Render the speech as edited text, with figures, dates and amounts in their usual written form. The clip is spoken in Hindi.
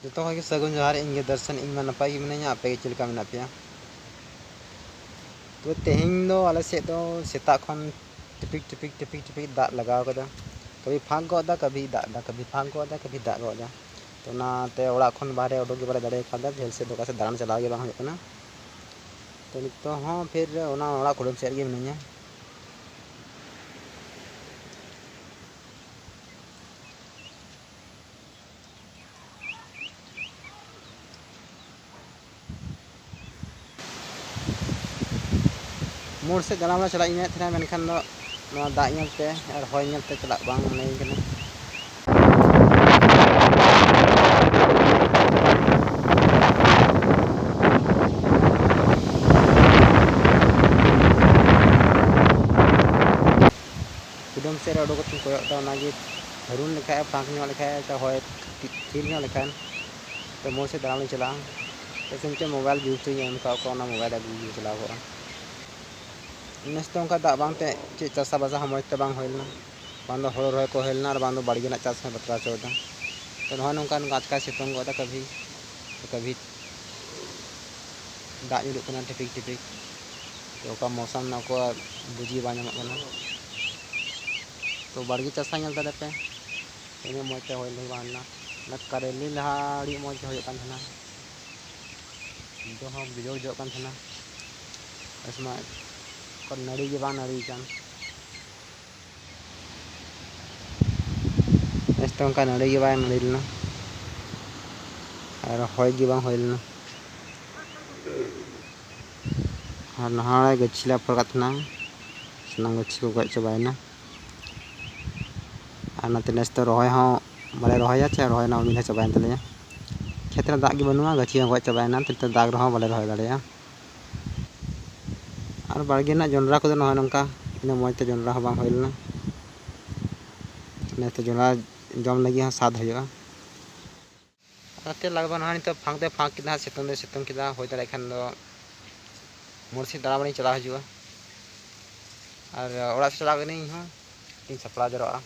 जो के सगुन जोहार इन दर्शन इन नपाय मिना आपे चलका मेना पे तो तेहन दो आले से दो सेता खन टिपिक टिपिक टिपिक टिपिक दाग लगाव कदा कभी फाँक गोदा कभी दाग कभी फाँक गोदा कभी दाग गोदा तो नाते ओड़ा खन बाहरे उडोक बारे दाड़े खादा झेल से दोका से दान चलाव गे बांग हुयुग कना तो नितो हों फिर ओना ओड़ा कुडुम सेट गे मिनाया मोड़ से दाना चला थे मेनखान दाग नेलते और हय नेलते चला बांग मने कना कुडुम से उडोक कोयोदा हरुन लेखा फाँक लेखा हय थिर लेखान तो मोड़ से दाना चला तो सिंचे मोबाइल गिफ्ट मोबाइल अगू चला नेस तो दाग बांगते चे चाषा बासा मजते बांग होलना बांग दो हड़ो रहे को हेलना और बांग दो बाड़गे चाष में बतरा चौदा तो नहा नौकान आचका सितुंग गोदा कभी दाग जुड़ुक टिपिक टिपिक तो का मौसम ना को बुझी बा नामना तो बाड़गे चाषा नेल दाड़े पे इन मजते होल बाना ना करेली लहाड़ी मज होय कान थना दो हम बिजोड़ जो कान थना इसमें को नड़ी के बा नड़ी कान एस्तो का नड़ी के बा नड़ी लना और हय के बा होलना और नहाड़े गच्छी फरका थना सनाम गच्छी को गज चबायना और नाते नेस तो रहाय हों बाले रहाया चे रहाय ना मिला चबायन तलेया खेत रे दाग गे बनुआ गच्छी गज चबायना तो दाग रहा बाले रहाय दाड़ेया और बाड़गे ना जोंडरा को नहा नंका इन मजते जोंडरा हो बांग होलना नेस तो जोंडरा जम लगी हाँ साद होगा ते लगभग ना तो फाँक किदा सितुंग किदा होय दाड़े खान दो मोड़ से दाड़ा बाड़ी चला हजुआ और ओड़ा से चला गनी इन सपड़ा जरवा